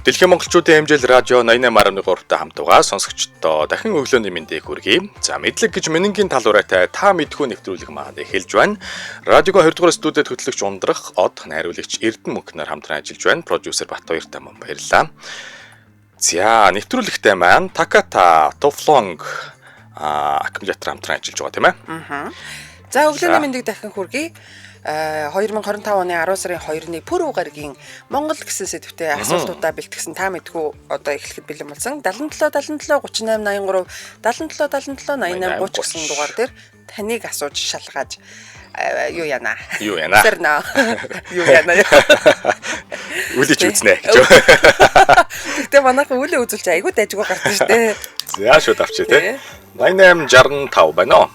Дэлхийн монголчуудын хэмжээл радио 88.3-тай хамтугаа сонсогчдоо дахин өглөөний мэндийг хүргэе. За мэдлэг гэж менингийн талуурайтай та мэдхүү нэвтрүүлэг маань эхэлж байна. Радиого 2 дугаар студид хөтлөгч ундрах од найруулагч Эрдэнэ мөнхнөр хамтран ажиллаж байна. Продюсер Батбаяртай мөн баярлалаа. За нэвтрүүлэгтэй маань Таката Тофлонг аккумулятор хамтран ажиллаж байгаа тийм ээ. За өглөөний мэндийг дахин хүргэе. 2025 оны 10 сарын 2-ны пүрэв гаригийн Монгол гэсэн сэдвтэй асуултуудаа бэлтгэсэн та мэдгүй одоо эхлэхэд бэлэн болсон 77 38 83 77 88 30 гэсэн дугаар дээр таныг асууж шалгаж юу яана. Тэрнэ. Юу яана. Үлэж үзнэ гэж. Тэгтээ манайхан үлээ үзүүлж айгуу дайггүй гардаг шүү дээ. За шууд авчи тий. 8865 байна уу?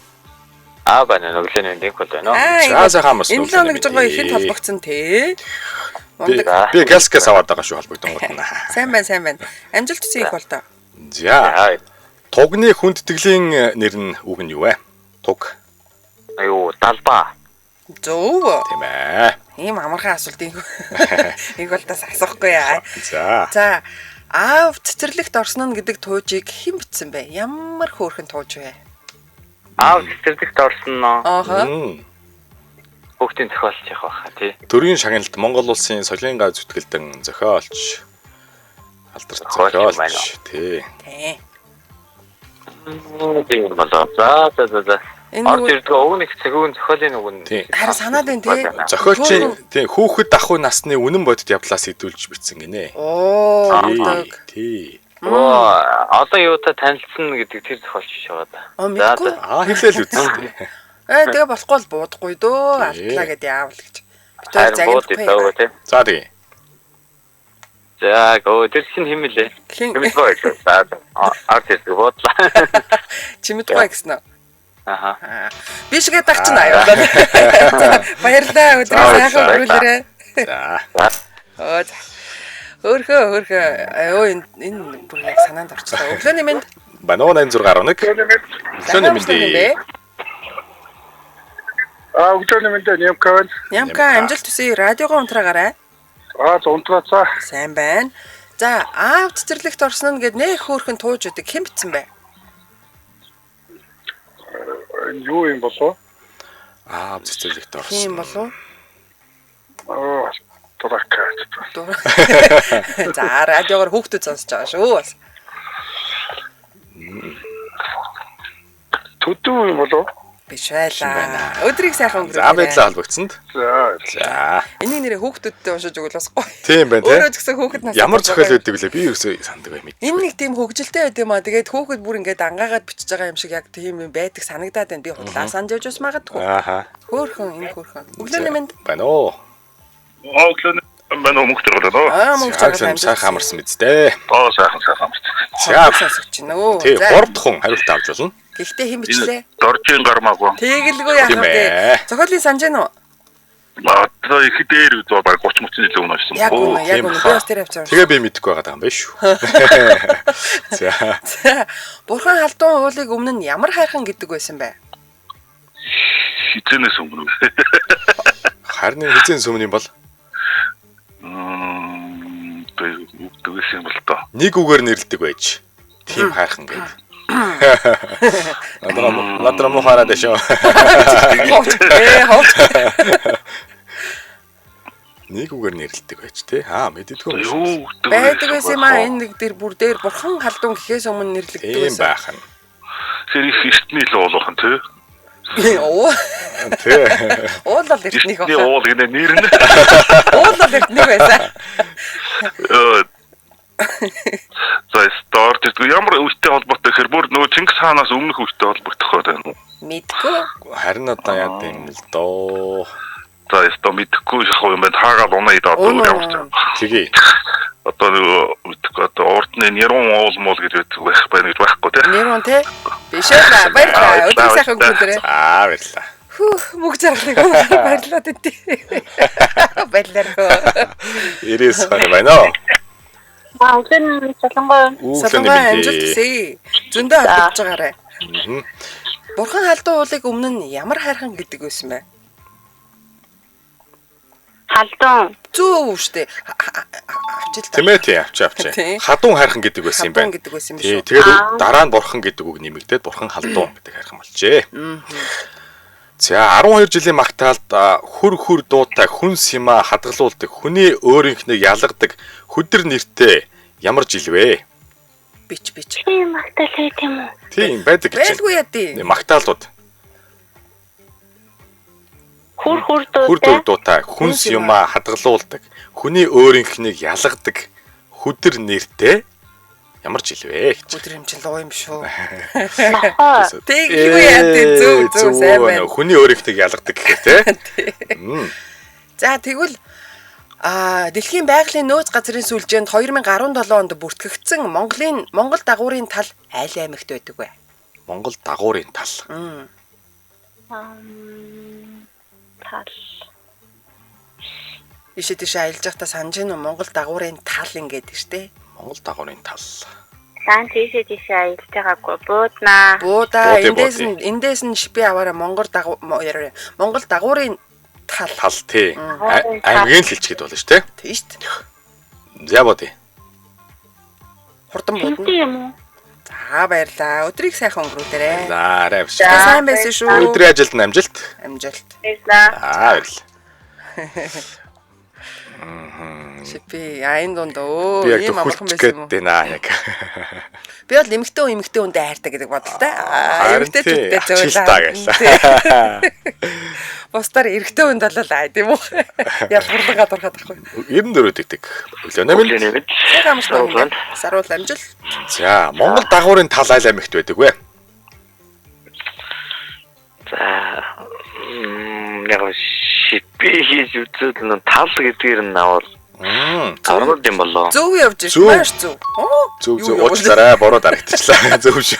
Байна өглөөний нэг бол байна. За сайхан амарсан. Энэ л нэг жоо ихэнд холбогдсон тий. Би гаскас аваад байгаа шүү холбогдсон гот. Сайн байна. Амжилт хүсье их бол тоо. За. Тугны хүндтгэлийн нэр нь үг нь юу вэ? Туг. Талбаа. Зөв. Тийм ээ. Ийм амархан асуулт ийм. Их бол тас асахгүй яа. За. Аав цэцэрлэгт орсон нь гэдэг туужийг хэн бичсэн бэ? Ямар хөөрхөн тууж вэ? Аав цэцэрлэгт орсон нь. Хүүхдийн зохиолч явах байхаа тий. Төрийн шагналт Монгол улсын соёлын гав зүтгэлдэн зохиолч. Алдарт зохиолч тий. Тийм болоо. За. Орж ирдэг өвнөх цэгүүн зохиолын үг нь. Харин санаад байна тий. Зохиолчийн тий хүүхэд ахуй насны үнэн бодит явдлаас хэдүүлж бичсэн гинэ. Тий. Одоо юутай танилцсан гэдэг тэр зохиолч биш байгаа да. Хэлээл үзсэн. Тэгээ болохгүй л буудахгүй дөө. Алтлаа гэд яавал гэж. Тэр загнахгүй. За тий. За тэр чинь хэмэлээ. Хэмэлгүй байлаа. Артист буудлаа. Чимэдгүй гэсэн үү? Би шигээ дагчна аюул. Баярлалаа өдрөө сайхан өргөлөрөө. За. Хөрхөө энэ бүр яг санаанд орчлоо. Өглөөний мэнд байна уу 8611. Өглөөний мэнд. Өглөөний мэнд Нямка амжилт хүсье. Радиогоо унтраагаарай. Унтрацаа. Сайн байна. За, аав цэцэрлэгт орсон нь гэд нэх хөөрхөн тууж өгдөг хэн бичсэн бэ? Юу юм болов? Аав цэцэрлэгт орсон. Тийм болов? За, радиогоор хүүхдүүд сонсож байгаа шүү бас. Төдөө юм болов? Биш байлаа. Өдрийг сайхан өнгөрөөрэй. За байдлаа холбогдсонд. За. Энийг нэрээ хүүхдүүдтэй уншиж өгвөл бас гоё. Тийм байна тий. Өөрөө ч гэсэн хүүхэд нас. Ямар зохиол өгдөг лээ би юусоо санддаг бай мэд. Энэ нэг тийм хөгжилтэй байд юм аа. Тэгээд хүүхэд бүр ингээд ангаагаад бичиж байгаа юм шиг яг тийм юм байдаг санагдаад байна. Би худлаа санаж явж бас магадгүй. Хөөхөн энэ хөөхөн. Өглөөний мэнд байна уу? Өглөөний байна уу мөхтөр болоо. Мөхтөр сайхан амарсан биз дээ. Сайхан амарсан. За сонсогч нөө. Тий 3 дахь хүн хариулт авч болно. Гэхдээ хэн бичлээ? Доржийн гармаагүй. Тэгэлгүй яах вэ? Зохиолын санаж гэнэ үү? Одоо их дээр үү баг 30 жилийн өмнө авсан. Яг үнэ. Би бас тэр авч байгаа. Тэгээ би мэдэхгүй байгаа юм байна шүү. За. Бурхан халдуун уулыг өмнө нь ямар хайрхан гэдэг байсан бэ? Хизэнээс өмнө. Харин хизэн сүмний бол үгдгээс юм бол тоо. Нэг үгээр нэрлдэг байж. Тийм хайрхан гэдэг. Надрам мухараа дэшөө. Нэг үгээр нэрлдэг байж тий. Мэддэггүй юм. Байдаг байсан юм аа энэ нэг дээр бүр дээр бурхан халдуун гэхээс өмнө нэрлэгддэг Тийм байсан. байх нь. Сэрих эртний л уулах нь тий. Тий. Уулал эртнийх байна. Уул гэнэ нэр нь. Уулал эртнийх байсан. За старт ямар үстэй холбоотой гэхээр бүр нөгөө Чингис хаанаас өмнөх үстэй холбогдох байна уу? Мэдгүй. Харин одоо яа гэм л доо. За мэдхгүй шахав юм байна. Хаагаад унаад одоо ямар ч. Тэгээ. Одоо нөгөө урдны нэрун уул муул гэж байх байна гэж байхгүй тий. Нэрун тий? Биш ээ. Баярлалаа. Өдөр сайхан өнгөрөөрэй. Баярлалаа. Мөг заргалыг баярлалаа дээ. Баярлалаа. 90 байна уу? Өглөөний солонгой амжилт хүсье. Зөндөө алдаж байгаарай. Бурхан халдуу уулыг өмнө нь ямар хайрхан гэдэг байсан бэ? Халдун. Зүү штэ. Авчил та. Тийм ээ тий авчи. Тий. Хадун хайрхан гэдэг байсан юм байна. Хадун гэдэг байсан юм Тий, шүү. тэгээд дараа нь бурхан гэдэг үг нэмэгдээд бурхан халдун гэдэг хайрхан болжээ. За 12 жилийн магтаалд хүр дуутай хүн сима хадгалуулдаг хүний өөрийнхнийг ялгадаг хөдөр нэртэй ямар жил вэ? Бич. Тийм магтаал хийх юм уу? Тийм байдаг гэж. Байлгүй яа тий. Магтаалууд Хүр дуутай хүн сима хадгалуулдаг хүний өөрийнхнийг ялгадаг хөдөр нэртэй ямар жил вэ гэж. Өдөр юм чи луу юм шүү. Нохоо. Тэггүй яа тий зүү сайн байна. Хүний өөрийнхнийг ялгадаг гэх те. За тэгвэл Дэлхийн байгалийн нөөц газрын сүлжээнд 2017 онд бүртгэгдсэн Монгол дагуурын тал айл аймагт байдаг вэ? Монгол дагуурын тал. Тал. Ишээ тийш аялж байхдаа санаж гэнэ Монгол дагуурын тал ингээд штэ. Монгол дагуурын тал. Лан тийшээ аялж байгаагүй бууднаа. Буудаа Буудаа. эндээс нь шипи аваараа Монгол дагуурын тал. Тал тий. Аймгийн л хэлчихэд болно шүү дээ. Тий штэ. За боди. Хурдан Хинт буудна. юм уу? За баярлаа. Өдрийг сайхан өнгөрүүлээрэ. За арай биш. Сайн байсан шүү. Өдрийн ажилд нь амжилт. Амжилт. Баярлаа. Баярлалаа. Шипи айн дондоо Би яг ийм амархан төхөлч байсан юм уу? гэдэг наа яг. Би бол эмэгтэй хүндээ хайртай гэдэг бодолтой. Эмэгтэй Харин хүндээ тий, зөвлөө. ачилтаа гэлээ. Бусдаар эрэгтэй хүнд болол аа тийм үү? Ялгарлага дурхад ахгүй. 94 дэгдэг. Өглөө нэмэн. Яг амархан. Саруул амжилт. За Монгол дагуурын тал айл аймагт байдаг вэ? За яг шипи хийж үзээд нэг тал гэдгээр нь авал гаргал юм болоо. Зөв явж Зөв. байна. Маш зөв. Зөв уучлаарай буруу дарагдчихлаа. Зөв шүү.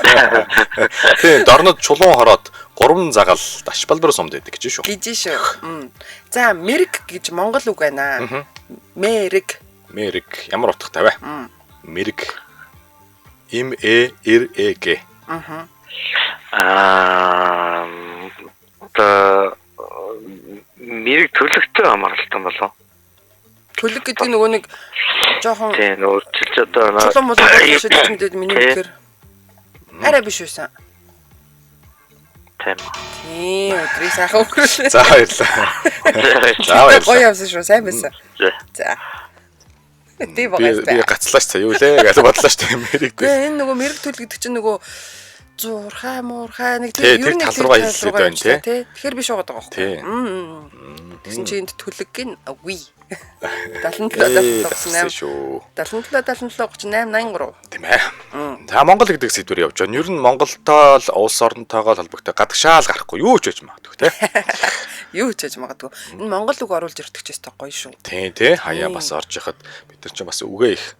Тийм дорнод чулуун хороод 3 загаал дашбалбар сумд байдаг гэж шүү. Гэж шүү. За мэрэг гэж монгол үг байна. Мэрэг. Мэрэг ямар утгатай вэ? Мэрэг. М-Э-Р-Э-Г. мэрэг төлөвтэй амралтан болов. Төлөг гэдэг нь нөгөө нэг жоохон Тийм өөрчилж одоо чулуун шидэж мэдээд миний үгээр арай биш байсан. тийм. Тийм өдрийг сайхан өнгөрүүлээ. За баярлалаа. За баярлалаа. Гоё явсан шүү. Сайн байсан. За. За. Тий Би багастай. гацлаач цаа юу лээ гэж бодлоо шүү дээ мэрэг. Тэгээ энэ нөгөө мэрэг төлөг гэдэг чинь нөгөө зурхай муурхай нэг Тий, тийм тэр тал руугаа хэлээд байна, тий. Тэгэхээр биш байгаа байхгүй. Тий. Тэгсэн чинь энд төлөг гин үгүй. 77 Тассан шүү. 77 Тийм ээ. За Монгол гэдэг сэдвээр явж байна. Ер нь Монголтой л улс оронтойгоо холбогдох гадагшаал гарахгүй юу ч гэж магадгүй те. Юу ч гэж магадгүй. Энэ монгол үг оруулж ирдэг ч гэсэн гоё шүү. Тийм те. Хаяа бас орж яхад бид нар ч бас үгээ их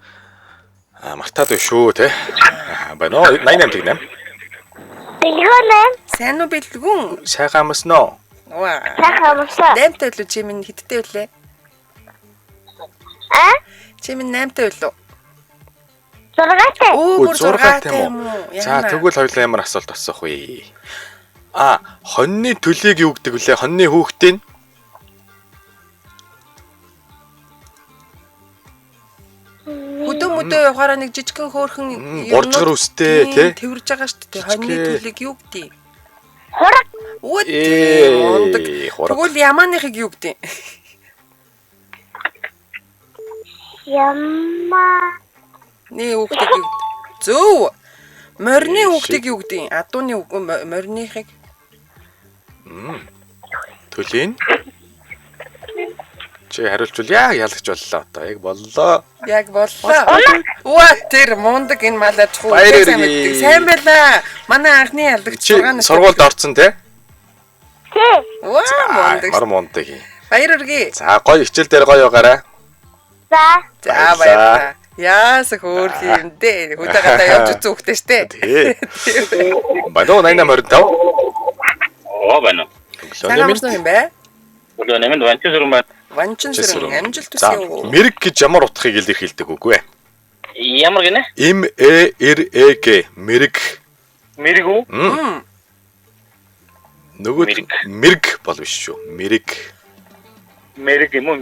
мартаад байна шүү те. Байна уу 88. Дэлгүүр. Сайн уу бэлгүн? Сайхан амсноо. Ваа. Сайхан амсаа. 8-тай үлээ чи минь хиттэй үлээ? Чи минь 8-тай үлээ? 6-тай. Оо, бүр 6-тай 6-тай юм юм уу? За тэгвэл хоёулаа ямар асуулт асуух вэ? Хоньны төлийг юу гэдэг вүлээ? Хоньны хүүхдийн Хөдөө явахаараа нэг жижигхэн хөөрхөн боржгор үстэй те. Тэрж байгаа шүү дээ. Хоньны төлийг юу гэдэг? Хураг. Үгүй мондөг. хураг. Тэгвэл ямааныхыг юу гэдэг? Ямаа. Нэг хүүхдийг юу гэдэг? Зөв. Морины хүүхдийг юу гэдэг? Адууны мориныхыг. Төлийн чи хариулчвал яг ялагч боллоо одоо яг боллоо. Яг боллоо. Уа тэр мундаг энэ малаж хуу Баяр сайн хүргэе. мэддэг. Сайн байлаа. Манай анхны ялагч Чи 6 настай. сургуульд орсон те? Тий. Уа мундаг. Мар мундаг. Баяр хүргэе. За гоё хичээл дээр гоё байгаарай. За. За баярлалаа. Яас хөөх юм дээ. Хөдөө гадаа явж үзэн хөхтэй штэ. Тий. Бадоо 8825. Оо байна. Сайн амарсан юм бэ? Өглөө нэмэнд ванчин сүрэн байна. Ванчин сүрэн амжилт За төсөө. мэрэг гэж ямар утгыг илэрхийлдэг үг вэ? Ямар гинэ? M-E-R-E-G мэрэг. Мэрэг үү? Нөгөө мэрэг бол биш шүү. Мэрэг. Мэрэг юм уу?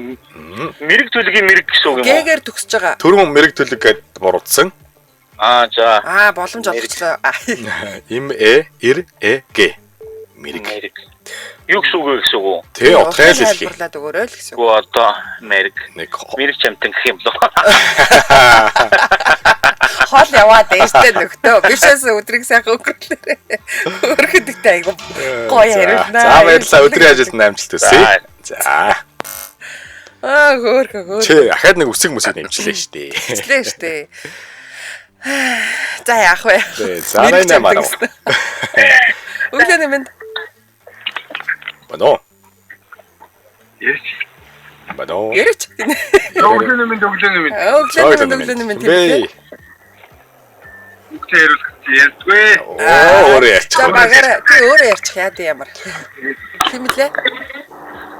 Мэрэг төлөгийн мэрэг гэсэн үг юм уу? Гээгээр төгсөж байгаа. Төрөн мэрэг төлөг гэд буруудсан. За. Боломж олгочлоо. Им эр г. Мэрэг. Мэрэг. Юу гэсэн үг вэ гэсэн үг? Тэ утгаар л хэлхий. Хэлбэрлээд өгөөрэй л гэсэн үг. Гоо одоо мэрэг. Нэг Мэрэг чамтан гэх юм лөө. Хол яваад ээжтэй нөхдөө. Бишээс өдрийг сайхан өнгөрүүлээ. Өрхөдөгтэй айгу гоё хариулнаа. За баярлалаа. Өдрийн ажилд амжилт хүсье. За. Хөөхөө. Чи ахаад нэг үсэг мүсэг нэмчлээ штэ. Хэлээ штэ. За яах вэ? За 88 марав. Өглөөний мэнд. Бано. Yes. Бано. Яриач. Өглөөний мэнд. Өглөөний мэнд тийм. Үгтээр ярьдгүй. Өөрөө ярьчих. За багаараа тий өөрөө ярьчих яа дээ ямар. Хэмлээ.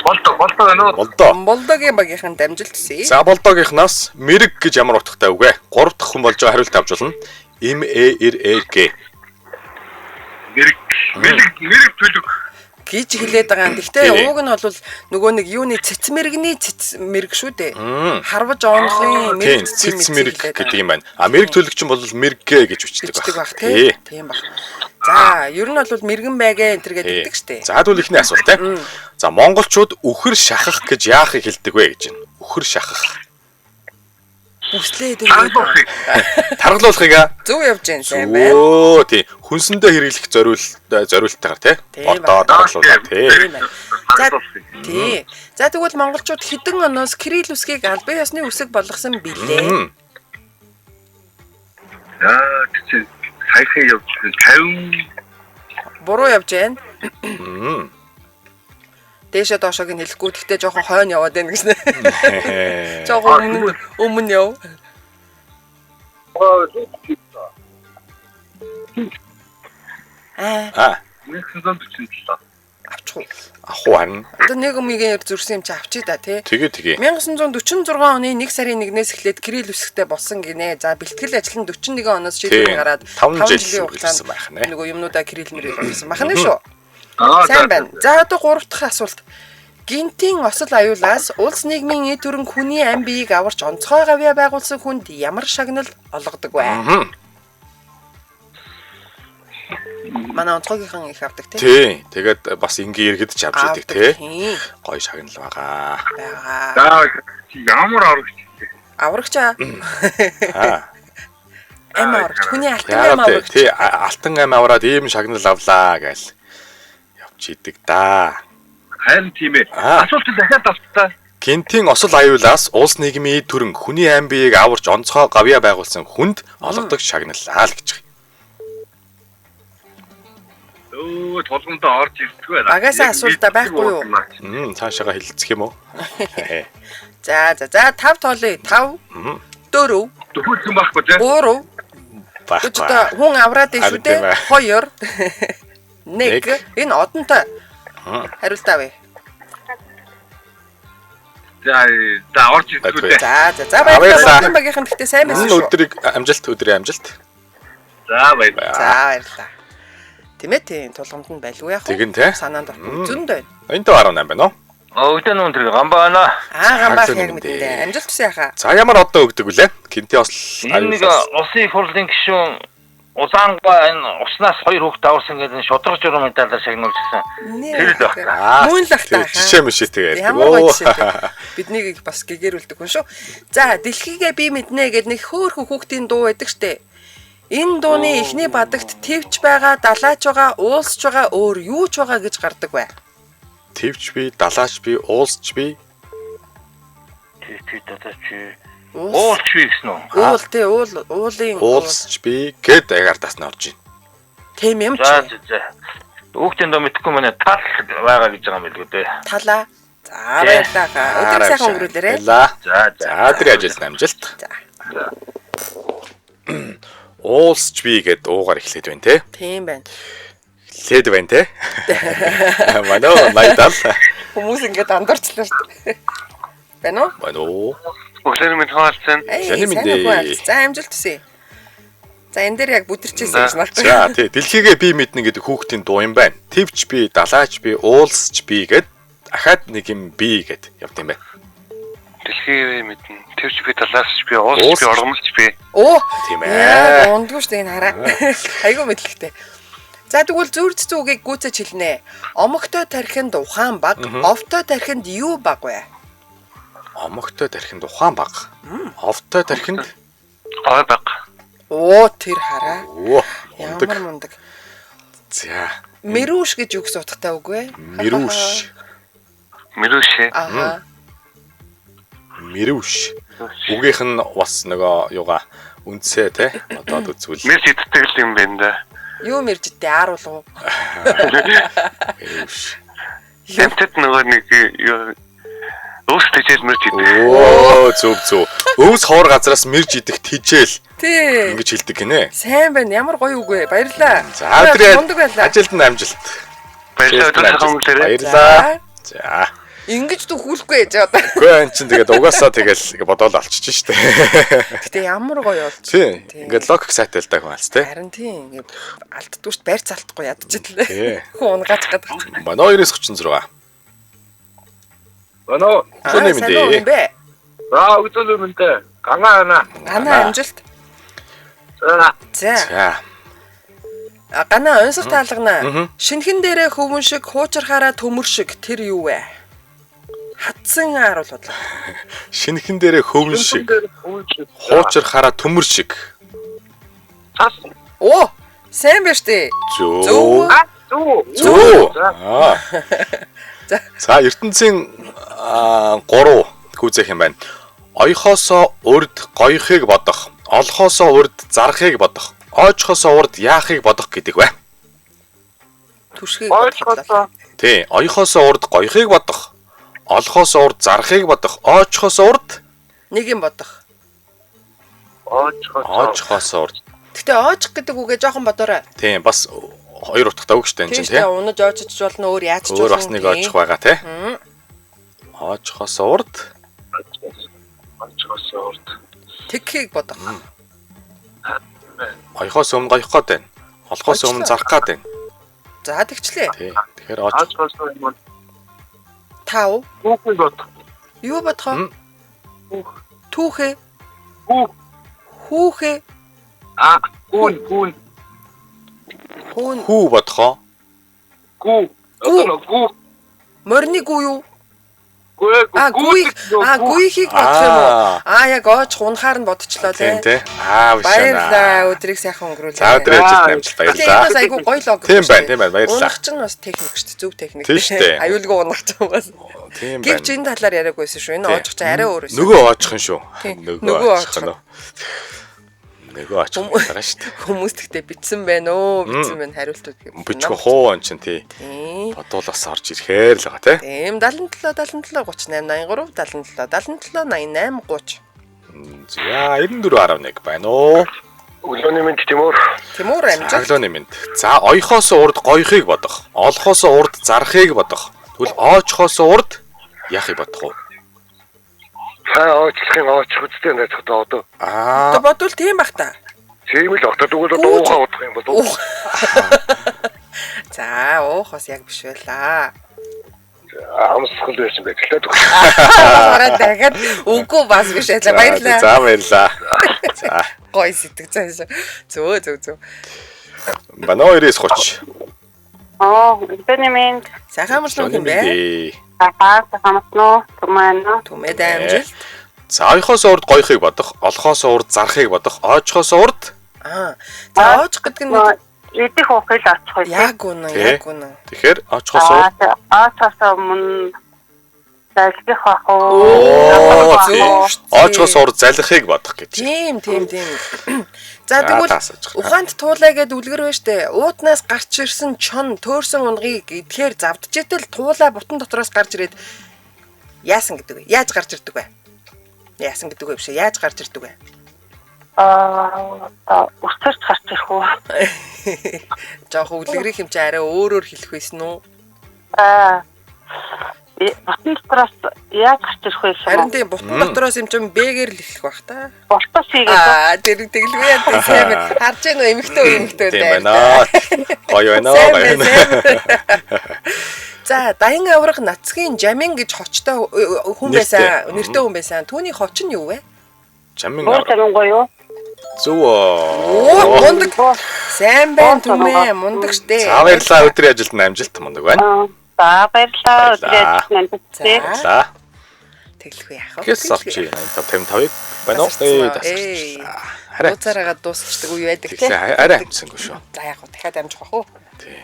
Болдоо байна уу? Болдоо. Болдогийн багийнхан дамжилт хүсье. За болдоогийнхнаас мэрэг гэж ямар утгатай үг вэ? 3 дахь хүн болж байгаа хариулт авч болно. Им эр г. Мэрэг төлөг. Гэж хэлээд байгаа юм. Гэхдээ ууг нь бол нөгөө нэг юуны цэц мэрэгний цэц мэрэг шүү дээ. Харваж оонхын Тийм, мэрэг цэц мэрэг гэдэг юм байна. Мэрэг төлөг чинь бол мэргэ гэж үчдэг баг баг. тийм баг. За, ер нь бол мэрэгэн байгээ энэ төр гэдэг штэ. За тэгвэл ихний асуулт те. За монголчууд үхэр шахах гэж яахыг хэлдэг вэ гэж байна. Үхэр шахах. Бүслээд Таргалуулахыг зөв явж гэн сайн байна. Өө тий. Хүнсэндээ хэрэглэх зориултаагаар тий. Бодоо таргалуулаа тий. Тий. За тэгвэл монголчууд хэдэн оноос Кирилл үсгийг албан ёсны үсэг болгосон билээ? Чи саяхан явж 50 Буруу явж байна. Дээшээ доошоог нь хэлэхгүй. Гэхдээ жоохон хойно яваад байна гэж нэ. Жоохон өмнө яв. Авчих уу? Ахуу харин. Одоо нэг өмгийн зүрсэн юм чи авчий да тий. Тэгээ. 1946 оны 1 сарын 1-ээс эхлээд Кирилл үсгтэй болсон гинэ. За бэлтгэл ажил нь 41 оноос шийдвэр гараад 5 жилийн хугацаанд байх нэ. нөгөө юмнуудаа Кирилл мэрэл болсон байна шүү. Сайн байна. За одоо 3 дахь асуулт. Гинтийн осол аюулаас улс нийгмийн эд төрөнг хүний ам биеийг аварч онцгой гавьяа байгуулсан хүнд ямар шагнал олгодог вэ? Манай онцгойгийнхан их авдаг тий. Тий. Тэгээд бас ингийн иргэд ч авч идэг тий. Гоё шагнал байгаа. За ямар аврагч. Аврагч аа. Ам аврагч. Хүний алтан ам аврагч. Тий. Алтан ам аваад ийм шагнал авлаа гээл явж идэг да. Харин тийм ээ. Асуулт дахиад авцгаа. Гинтийн осол аюулаас улс нийгмийн төрөнг хүний ам биеийг аварч онцгой гавьяа байгуулсан хүнд олгодог шагнал аа л гэж. Толгомдоо орж ирдэг байна. Багасаа асуултаа байхгүй юу? Цаашаага хилцэх юм уу? За 5 тоолъё. 5 4 Дөхөж юм байхгүй тий. 3 Байхгүй. хүн авраад дээ шүү дээ. 2 1 энэ одонтой хариултаа вэ? За орж ирдэг үү. За баярлалаа. Багийнхан гэхдээ сайн байсан шүү. Өдрийн амжилт. За баярлалаа. За баярлалаа. Тэмээ тийм тулгамд нь байлгүй яах вэ? Тэгин тий. Санаанд орох зөнд байна. Энэ 18 байна уу? Өглөө нүүн тэр гамбаана. Гамбаах яг мэдэндээ. Амжилт хүсье яхаа. За ямар одоо өгдөг вүлээ? Гинти осол Энэ нэг усын их хурлын гишүүн Улаанбаа энэ уснаас 2 хүүхэд аварсан гэдэг нь шудраг журам медалаар шагнуулсан. Тэр л байна. Мөн л ахтаа. Жишээ мишээ тэгээд. Ямар гоё жишээ. Биднийг бас гэгэрүүлдэг хүн шүү. За дэлхийгээ би мэднэ гэдэг нэг хөөхөн хүүхдийн дуу байдаг штэ. Энэ дууны эхний бадагт твч байгаа, далаач байгаа, уулсч байгаа, өөр юу ч байгаа гэж гардаг бай. Твч би, далаач би, уулсч би. Твч далаач би. Уулч би гэсэн үү? Уул тий, уулын уулсч би гэд агартаас нь орж ийн. Тийм юм чи. За. Хүүхдийн доо мэдхгүй манай тал байгаа гэж байгаа юм билгүй дээ. Талаа. За баярлалаа. Өдөр сайхан өнгөрүүлээрэй. За тэр ажил амжилт. За. Уулсч би гэд уугаар эхлээд байна те. Тийм байна. Эхлээд байна те. Манай найдал. Хүмүүс ингээд андуурчлаа шүү дээ. Байна уу? Байна уу? Өглөөний мэнд хаалцсан. За амжилт хүсье. За энэ дээр яг бүдэрчээсэн гэж нартай. За тий дэлхийгээ би мэднэ гэдэг хүүхдийн дуу юм байна. Твч би, далаач би, уулсч би гэд дахиад нэг юм би гэд явд юм байна. Дэлхий мэднэ. Тэвч би талаас би уус би оргомлч би. Оо Тийм ээ. Ундгүй шүү дээ энэ хараа. Айгу мэдлэгтэй. За тэгвэл зүрд зүгийг гүйцэж хэлнэ. Омогтой тархинд ухаан баг, овтой тархинд юу баг вэ? Омогтой тархинд ухаан баг. Овтой тархинд Ой баг. Оо тэр хараа. оо Ямар мундаг. За Мэрүүш гэж үг суудахтай үг вэ? мэрүүш. Мэрүүшээ. Аа. Мэрүүш. Үгийнх нь бас нөгөө юугаа үндсээ те одоо үзвэл Мэр сэтгэл юм байна да. Юу мэржтэй ааруулгуу. мэрүүш. Хэмтэд нөгөө нэг өөс тэжээл мэрж идэв. Оо зөв. Өвс ховор газраас мэрж идэх тижэл Тий. ингэж хэлдэг гинэ. Сайн байна. Ямар гоё үг вэ? Баярлаа. За өдрөө мундаг байлаа. ажилд нь амжилт. Баярлалаа. Баярлалаа. За. Ингэж дөхүүлэхгүй ээж одоо. Үгүй эн чинь тэгээд угаасаа тэгэл бодоол алчиж штэ. Гэтэ ямар гоё болж. Тий. Ингээд логик сайтай л даг маалц те. Харин тийм ингэ алддгүй ш барьц алдахгүй ядчихлээ. Тий. Хүн унгаач гэдэг. Манай 936. Бано. Өглөөний мэндээ. Өглөөний мэндээ. Ганаа. Ганаа амжилт. За. За. Ганаа онцлог таалгана. Шинхэн дээрээ хөвөн шиг хуучрахаараа төмөр шиг тэр юу вэ? Хатсан харуул бодлоо. Шинхэн дээрээ хөвөн шиг. Хуучрахаараа төмөр шиг. Оо, сайн байна штэ. Зөө. Зүү. Аа. За ертөнцийн 3 хүүзэх юм байна. Оёхоосоо урд гоёхыг бодох, олохоосоо урд зарахыг бодох, оожхоосоо урд яахыг бодох гэдэг бай. Түшгийг бодлоо. Тий, оёхоосоо урд гоёхыг бодох, олохоосоо урд зарахыг бодох, оожхоосоо урд Нэг юм бодох. оожхоосоо урд. Гэтэ оожих гэдэг үгээ жоохон бодоорой. Тийм, бас 2 утгатай үг шүү дээ энэ Тийм чинь шүү дээ. тий. Унаж оожиж болно, өөр яаж ч Өөр бас нэг оожих байгаа тий. Оожхоосоо урд тэгхийг бодох. оёхоос өмнө гоёх гээд байна. Олохоос өмнө зарах гээд байна. За тэгчлээ. Тий. Тэгэхээр оож Тав. Хүүхний бод. Юу бодох вэ? Түүхээ. Хүү. Хүүхээ. Гүн. Хүүн. хүү бодохоо. Гүү. Гүү. Морины гүү юу? Гүү. Гүйхийг бодох юм уу? Яг оож унахаар нь бодчихлоо Тийм тий. тий. Вишана. Баярлалаа. Өдрийг сайхан өнгөрүүлээ. За өдөр ажилд амжилт баярлалаа. Бас айгүй гоё лог. Тийм байна. Баярлалаа. Унах чинь бас техник шүү дээ. Зөв техник. Тийм шүү дээ. Аюулгүй унах чинь бас. Тийм байна. Гэвч энэ талаар яриаггүйсэн шүү. Энэ оожих чинь арай өөр байсан. Нөгөө оожих нь шүү. Тийм. Нөгөө оожих нь. Нөгөө оожих нь дараа шүү дээ. Хүмүүс тэгтээ битсэн байна өө. Битсэн байна хариултууд гэх. Бичгөө хуу он чинь тий. Тийм. Бодуулаас орж ирэхээр л байгаа тий. Тийм 77 38 83 77 88 30. За 94.1 байна уу? Өглөөний мэнд Тимур. Тимур амжилт. Цаглооны мэд. За оёхоосоо урд гоёхыг бодох. Олохоосоо урд зарахыг бодох. Тэгвэл оожхоосоо урд яахыг бодох уу? Оочлохын оочих үстэй нэг одоо. Одоо бодвол тийм бах та. Тийм л огтод өгөл дуугаа удах юм бол. За уухас яг биш байлаа. Амсгал байсан байдлаа. Хараа дахиад үгүй бас биш байлаа. Баярлалаа. За баярлалаа. За. Гой сэтг цааш. Зөө. Манай 9:30. өглөөний мэнд. Сайхан амжилт юм бэ? Хамтноо тумаано. Түмэд амжилт. За оёхоосоо урд гоёхыг бодох, олохоосоо урд зарахыг бодох, оожхоосоо урд За оожих гэдэг нь Идэх ухил очих үү? яг үнэн. тэгэхээр оожхоосоо урд Аачаасаа мөн залгих ах Оо, уу? тийм. Оожхоосоо урд залхихыг бодох гэж. Тийм. За тэгвэл ухаанд туулаа гэд үлгэр байна штэ. Уутнаас гарч ирсэн чон төөрсөн унгийг идэхээр завдчихэтэл туулаа бутан дотроос гарч ирээд яасан гэдэг вэ? Яаж гарч ирдэг вэ? Яасан гэдэг вэ биш ээ? Яаж гарч ирдэг вэ? Усарч гарч ирэх үү? Жохо үлгэрийн хэмжээ арай өөрөөр хэлэх байсан уу? Бутан дотроос яаж гарч ирэх вэ? Харин тийм бутан дотроос юм чинь бэгээр л хэлэх бах та. Болтос хийгээд. Тэр тэглгүй яа тийм сайн байна. Харж гэнэ эмхтэй Тийм байна. Гоё байна. За, Даян авраг Нацгийн Жамин гэж хочтой хүн байсан. Нэртэй хүн байсан. Түүний хоч нь юу вэ? Жамин Буу таминго юу? Зүг. Мундаг. Сайн байна түмээ. Мундаг штэ. За баярлалаа өдрийн ажилд амжилт мундаг байна. За баярлалаа. Өдрийн ажилд За. Тэглэхгүй яах вэ? Гэс авч 55-ыг байна уу? Хараа. Уцаараа дуусчдаг үе байдаг тий. Тэгээ арай амжсангүй шүү. За яг гоо дахиад амжих бах уу? Тий.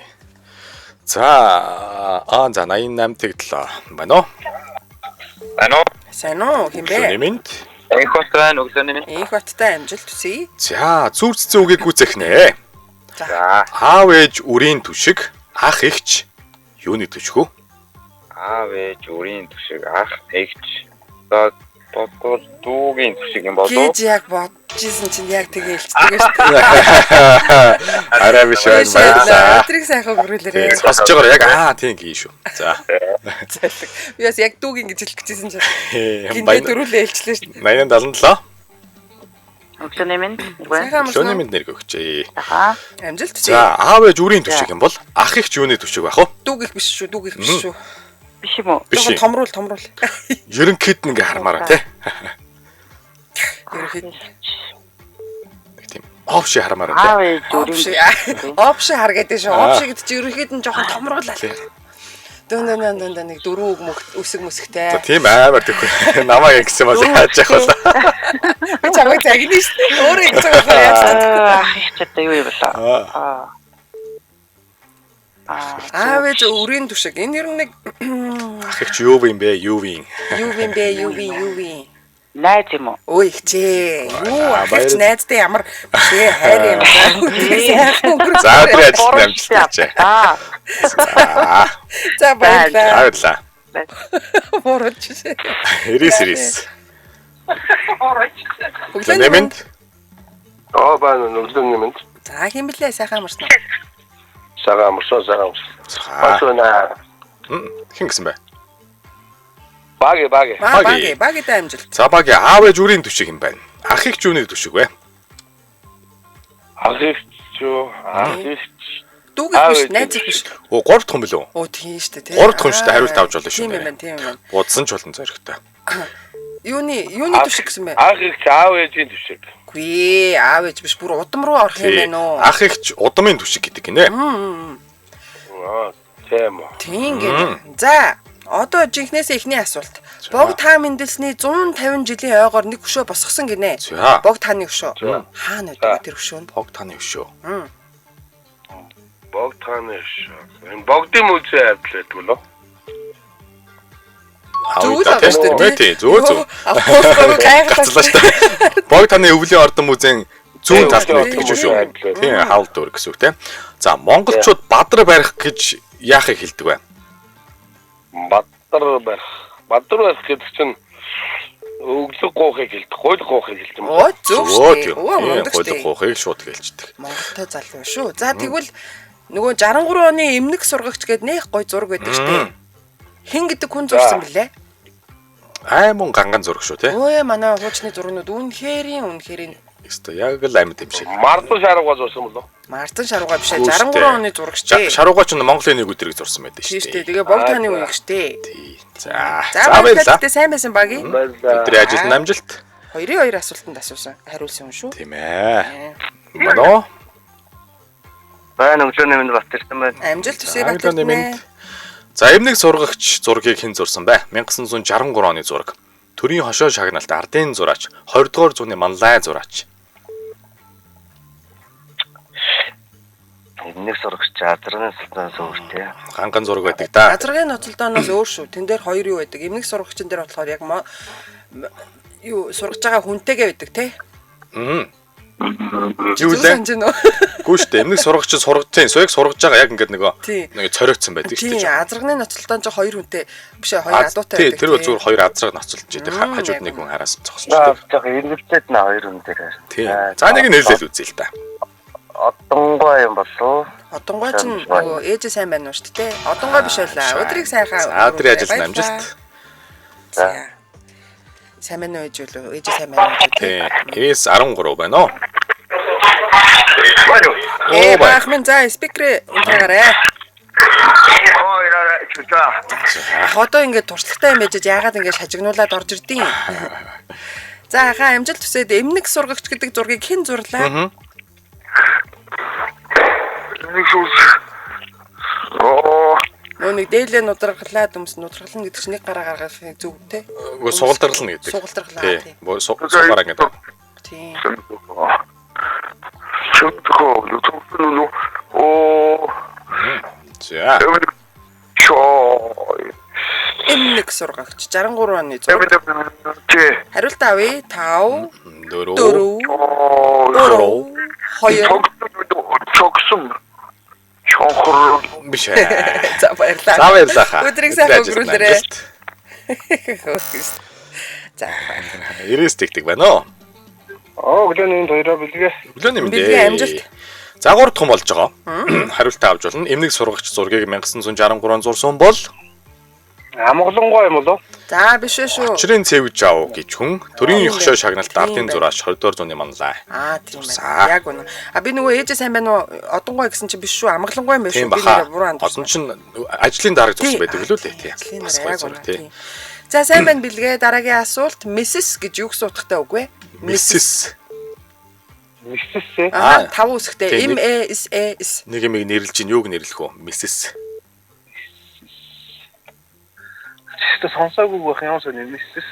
За 88 тэглээ. Байна уу? Ано. Сайн уу? Хин бэ? Нэмэнд. Эхоттой нүгсөний минь. Их баттай амжилт төсөй. За зүрх зүгийг гүцэх нэ. За. Аав ээж үрийн түшиг, ах эгч юуны түшгүү? Аав ээж үрийн түшиг ах эгч. За бодвол дүүгийн түшиг юм болов уу? Гэж яг бодож исэн чинь яг тэгээ хэлчихдэг шүү дээ. Арай биш байна баярлаа. Өдрийг сайхан өнгөрүүлээрэй. Сонсож байгаа яг тийм гээ шүү. За. Зайлг. Би бас яг дүүгийн гэж хэлэх гэжсэн чинь. Гинэ Баян дөрүүлээ хэлчлээ шүү дээ. 8077. Нүгсөний минь. Сайхан Шөний амарсан. мэд нэр өгчээ. Аха. Амжилт төсөй. За аав ээж үрийн түшиг юм бол ах эгч юуны түшиг байх вэ? Дүүгийнх биш шүү, дүүгийнх биш шүү. Биш юм уу? Биш. Томруул. Ерөнхийд нэг хармаараа тий. Ерөнхийд Нэг тийм опши хармаараа Аав тий. ээж үрийн опши хар гэдэг шүү. Опши гэдэг чинь ерөнхийд нь жоохон томруулаа. Дөн нэг дөрөв үсэг мүсгтэй. За тийм амар тэхгүй. Намаа ингэсэн бол яаж яах вэ? Би чамайг загнаа шүү дээ. Өөрөө ингэ байгаа яа. ах ихтэй юу юм бэлээ. Аав ээж үрийн түшиг. Энэ ер нь нэг Ах эгч юу юм бэ? Юу юм? юу. Найз юм уу? Ой хчээ. Юу За, ахиж найзтай ямар бишээ хайр юм бэ? За өдрийн ажилд амжилт хүчээ. За баярлаа. Баярлаа. Морож. 99. Өглөө Нэмэнд. байна нүглэн юмд. За хин блэ сайхан амарсан. Сага амарсан. За Бацна. хин гэсэн бэ? Баги. Багитай амжилт. За багийн аав ээж үрийн түшиг юм байна. Ах эгч юуны түшиг вэ? Ахич. Дүүгийнх биш, найз их биш. Оо 3 дахь хүн билүү? Оо тийм шүү дээ. 3 дахь хүн шүү дээ хариулт авч болно шүү. Тийм юм. Будсан ч болно зоригтой. Юуны түшиг гэсэн бэ? Ахич аав ээжийн түшиг. Гүй аав ээж биш бүр удам руу орох юм байна уу? Ах эгч удамын түшиг гэдэг гинэ. Тийм үү. Тийм гэнэ. За одоо жинхнээсээ эхний асуулт. Бог та мэндэлсний 150 жилийн ойгоор нэг өшөө босгосон гинэ. За. Бог тааны өшөө. Хаана байдаг тэр өшөө нь? Бог таны өшөө. Бог тааны шүү. Энэ богдын музей авдлаа гэдэг нь. Зүйл авах шүү дээ. Тий, зөө. Гацлаа шүү дээ. Бог таны өвлийн ордон музейн зүүн талд нэгдэг гэж шүү. Тийм, хавл дүүр гэсэн үг тийм. За, монголчууд бадар барих гэж яахыг хэлдэг вэ? Бадар байх гэдэг чинь өглөг гоохыг хэлдэг, хууль гоохыг хэлдэг юм. Оо зөв шүү дээ. Оо мундаг шүү Хууль дээ. гоохыг шууд гэлждэг. Монголтой залуу шүү. За тэгвэл нөгөө 63 оны эмнэг сургагч гээд нэх гой зураг байдаг шүү дээ. Хин гэдэг хүн зурсан бэлээ? Айман ганган зураг шүү тий. Өө манай хуучны зургнууд үнэхэрийн Өстө яг л амьд юм шиг. Мардан шаруугаа зурсан болов. Мартан шаруугаа биш 63 оны зураг шүү дээ. Шаруугаа ч Монголын нэг өдрийг зурсан байдаг Тийм шүү шүү дээ. дээ. Тэгээ бог таны үеиг шүү дээ. Тий. За. За За баярлаа. баярлалаа. Сайн байсан багийн. Өдрийн ажилд амжилт. 2-2 асуултанд асуусан. Хариулсан юм шүү. Тийм ээ. Мано. Байна өглөөний минь батэрсэн байна. Амжилт төсөө Өглөөний батлаа. минь. За эмнэг сургагч зургийг хэн зурсан бэ? 1963 оны зураг. Төрийн хошоо шагналт ардын зураач, 20 дугаар зууны манлай зураач. Нэг сурагч Азрын султанаас өөртэй. Ганган зураг байдаг да. Азаргын ноцолдооноос өөр шүү. Тэн дээр хоёр юу байдаг? Эмнэг сургагчдын дээр болохоор яг юу сургаж байгаа хүнтэйгээ байдаг те. Юу лээ? Гүү штэ эмнэг сургагч сургаж тийм суйг сургаж байгаа яг ингээд нэг цоригдсан байдаг Тийм шүү дээ. азаргын ноцолдоон ч хоёр хүнтэй биш хоёр адуутай байдаг. Тэр зүгээр хоёр азраг ноцолж идэг. Хажууд нэг хүн хараас зогсож За идэг. яг эргэлзээд нэ хоёр хүн дээр. Тийм. За нэг нь хэлээл үзье л та. Одонгой юм болов. Одонгой ч нөгөө ээжээ сайн байна уу шүү дээ. Одонгой биш байлаа. Өдрийг сайхан. Өдрийн ажилд амжилт. За. Сайн байна уу ээж үү? Ээжээ сайн байна уу? Тийм. 13 байна уу? Баахмын за спикер унтаагараа. Одоо ингээд туршлагатай юм байж яагаад ингээд шажигнуулаад орж ирдیں۔ За хаа амжилт хүсээд эмнэг сургагч гэдэг зургийг хэн зурлаа? Нэг дээлээ нудраглаад нудраглана гэдэг чинь нэг гараа гаргах зүг те. Үгүй сугалдарлна гэдэг. Сугалдарлаа тий. Сугараа гэдэг. Тийм. За. Эмнэг сургагч 63 оны зураг. Хариулт авъя. 5 4 2 Чонхор биш. За баярлалаа. За баярлалаа. Өдрийг сайхан өнгөрүүлээрэй. За. 90 тэгдэг байна уу? Өглөөний хоёроо бэлгээ. Өглөөний Бэлгээ мэндэ. амжилт. За 3 том болж байгаа. Хариултаа авч болно. Эмнэг сургагч зургийг 1963 зурсан бол Амгалангуй юм болов? За биш шүү. Очрын цэвж аав гэж хүн төрийн хошоо шагналт ардын зураач 20-р зууны манлаа. Тийм байна. Яг үнэ. Би нөгөө ээжээ сайн байна уу? Одонгой гэсэн чинь биш шүү. Амгалангуй юм биш шүү. Би нэр буруу андсан. Одон чинь ажлын дарга зурсан байдаг л үү тий. Бас яг үнэ. За сайн байна бэлгээ. Дараагийн асуулт Mrs гэж юу гэсэн утгатай үг вэ? Mrs. Мистэс. 5 үсгтэй. M-A-S-S. Нэг юм нэрлэж чинь юуг нэрлэх вэ? Mrs. Тэ сонсоогүй байх юм шиг мистэс.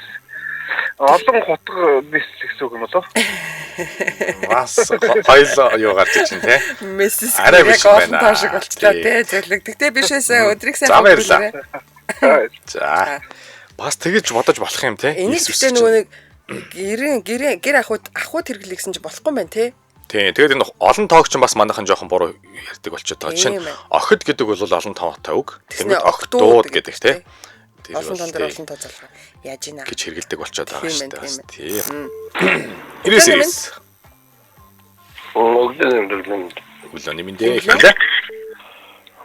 Олон хотго мистэс гэсэн үг юм болов? Бас хоёул юу гарч иж чинь тий. Mrs. Арай биш юм байна. Таашиг болчлаа тий. Зөвлөг. Тэгтээ бишээсээ өдрийг сайн өнгөрүүлээрэй. За. Бас тэгэж бодож болох юм тий. Энийг гэхдээ нөгөө нэг гэр ахуйд хэрэглэх гэсэн чинь болохгүй юм байна тий. Тий. Тэгээд энэ олон тоогч бас манайхан жоохон буруу ярьдаг болчиход байгаа чинь. Охид гэдэг бол олон тоотой үг. Тэгмэд охтууд гэдэг тий. Олон тон дээр олон тоо залгаа. Яаж ийна гэж хэрэгэлдэг болчиход байгаа шүү дээ. Бас тий. 99. Өглөөний мэндэ хэлээ.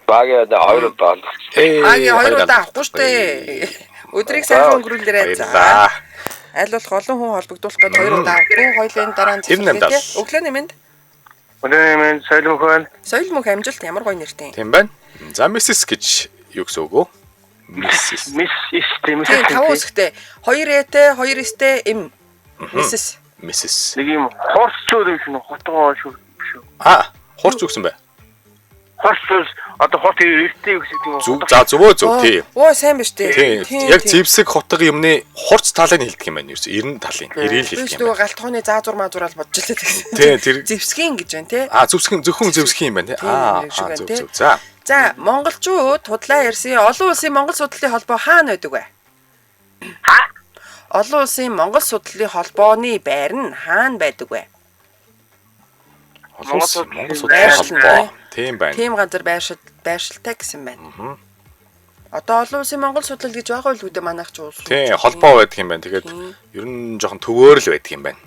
Багяа да хоёр удаа. Хоёр удаа авахгүй шүү дээ. Өдрийг сайхан өнгөрүүлээрэй. За. Аль болох олон хүн холбогдуулах гэж хоёр удаа авахгүй. Хоёулын дараа нь өглөөний мэнд. Өглөөний мэнд соёл мөнх амжилт ямар гоё нэртэй. Тийм байна. За Mrs гэж юу гэсэн үг вэ? Mrs. Тийм 5 үсгтэй. 2 этэй, 2 эстэй эм. Mrs. Нэг юм хорцоо юм шиг хотгоо шүү. Хорц үгсэн бай. Хорцоо одоо хот эрттэй юу гэсэн юм. Зүг за зөвөө зөв тий. Сайн биш тий. Яг зэвсэг хотго юмны хорц талыг хэлдэг юм байна. Ерөөс 90 талын. Ирээл хэлдэг юм. Нөгөө галтхууны заазуур маазуураал бодж илээ гэсэн. Тий, тэр зэвсгийн гэж байна тий. Зөвхөн зэвсгийн юм байна тий. Зөв. За, монголчууд худлаа ярьсан олон улсын монгол судлалын холбоо хаана байдаг вэ? Олон улсын монгол судлалын холбооны байр нь хаана байдаг вэ? Монгол судлалын холбоо. Тийм байна. Тийм газар байршилтай гэсэн байна. Одоо олон улсын монгол судлал гэж байгаа үл үүдээ манайх ч уус. Тийм, холбоо байдаг юм байна. Тэгээд ер нь жоохон төвөөр л байдаг юм байна.